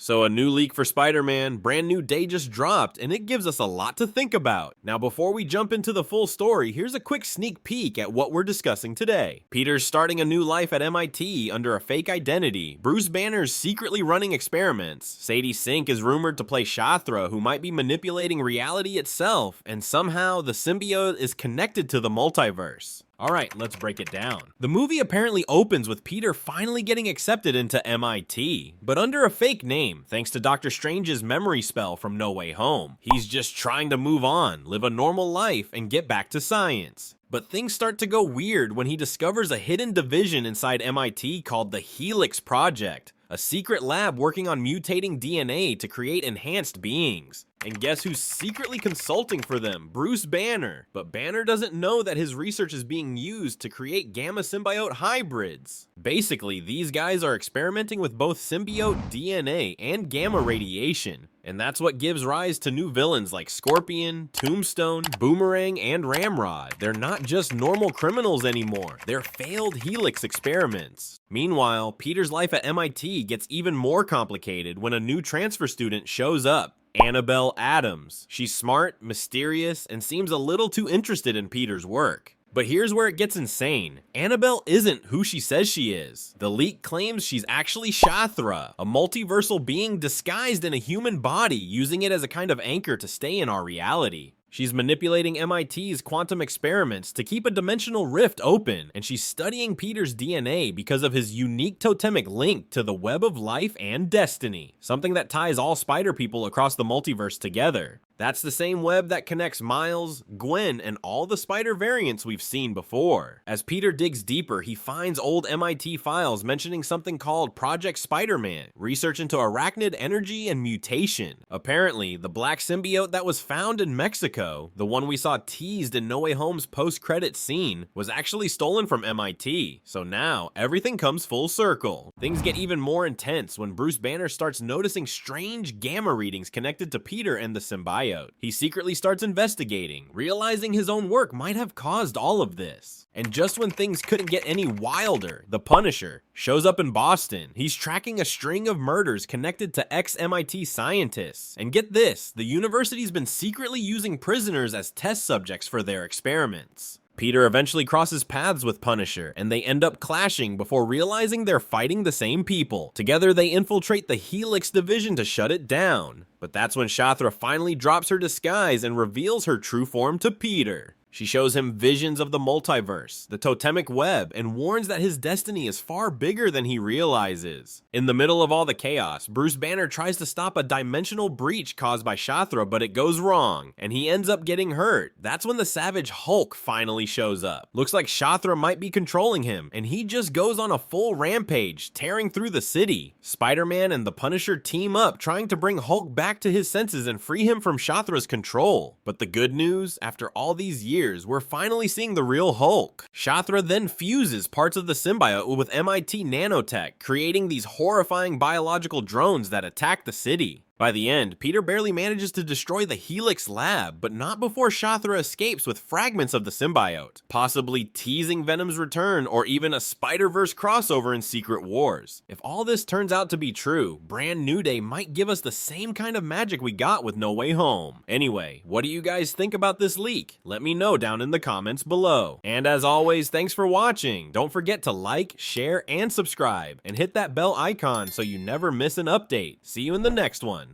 So a new leak for Spider-Man, brand new day just dropped, and it gives us a lot to think about. Now before we jump into the full story, here's a quick sneak peek at what we're discussing today. Peter's starting a new life at MIT under a fake identity, Bruce Banner's secretly running experiments, Sadie Sink is rumored to play Shathra, who might be manipulating reality itself, and somehow the symbiote is connected to the multiverse. Alright, let's break it down. The movie apparently opens with Peter finally getting accepted into MIT, but under a fake name, thanks to Doctor Strange's memory spell from No Way Home. He's just trying to move on, live a normal life, and get back to science. But things start to go weird when he discovers a hidden division inside MIT called the Helix Project, a secret lab working on mutating DNA to create enhanced beings. And guess who's secretly consulting for them? Bruce Banner. But Banner doesn't know that his research is being used to create gamma symbiote hybrids. Basically, these guys are experimenting with both symbiote DNA and gamma radiation. And that's what gives rise to new villains like Scorpion, Tombstone, Boomerang, and Ramrod. They're not just normal criminals anymore, they're failed Helix experiments. Meanwhile, Peter's life at MIT gets even more complicated when a new transfer student shows up. Annabelle Adams. She's smart, mysterious, and seems a little too interested in Peter's work. But here's where it gets insane. Annabelle isn't who she says she is. The leak claims she's actually Shathra, a multiversal being disguised in a human body, using it as a kind of anchor to stay in our reality. She's manipulating MIT's quantum experiments to keep a dimensional rift open, and she's studying Peter's DNA because of his unique totemic link to the web of life and destiny, something that ties all spider people across the multiverse together. That's the same web that connects Miles, Gwen, and all the spider variants we've seen before. As Peter digs deeper, he finds old MIT files mentioning something called Project Spider-Man, research into arachnid energy and mutation. Apparently, the black symbiote that was found in Mexico, the one we saw teased in No Way Home's post-credits scene, was actually stolen from MIT. So now, everything comes full circle. Things get even more intense when Bruce Banner starts noticing strange gamma readings connected to Peter and the symbiote. He secretly starts investigating, realizing his own work might have caused all of this. And just when things couldn't get any wilder, the Punisher shows up in Boston. He's tracking a string of murders connected to ex-MIT scientists. And get this, the university's been secretly using prisoners as test subjects for their experiments. Peter eventually crosses paths with Punisher, and they end up clashing before realizing they're fighting the same people. Together, they infiltrate the Helix division to shut it down. But that's when Shathra finally drops her disguise and reveals her true form to Peter. She shows him visions of the multiverse, the totemic web, and warns that his destiny is far bigger than he realizes. In the middle of all the chaos, Bruce Banner tries to stop a dimensional breach caused by Shathra, but it goes wrong, and he ends up getting hurt. That's when the Savage Hulk finally shows up. Looks like Shathra might be controlling him, and he just goes on a full rampage, tearing through the city. Spider-Man and the Punisher team up, trying to bring Hulk back to his senses and free him from Shathra's control. But the good news, after all these years, we're finally seeing the real Hulk. Shathra then fuses parts of the symbiote with MIT nanotech, creating these horrifying biological drones that attack the city. By the end, Peter barely manages to destroy the Helix lab, but not before Shathra escapes with fragments of the symbiote, possibly teasing Venom's return or even a Spider-Verse crossover in Secret Wars. If all this turns out to be true, Brand New Day might give us the same kind of magic we got with No Way Home. Anyway, what do you guys think about this leak? Let me know down in the comments below. And as always, thanks for watching. Don't forget to like, share, and subscribe, and hit that bell icon so you never miss an update. See you in the next one.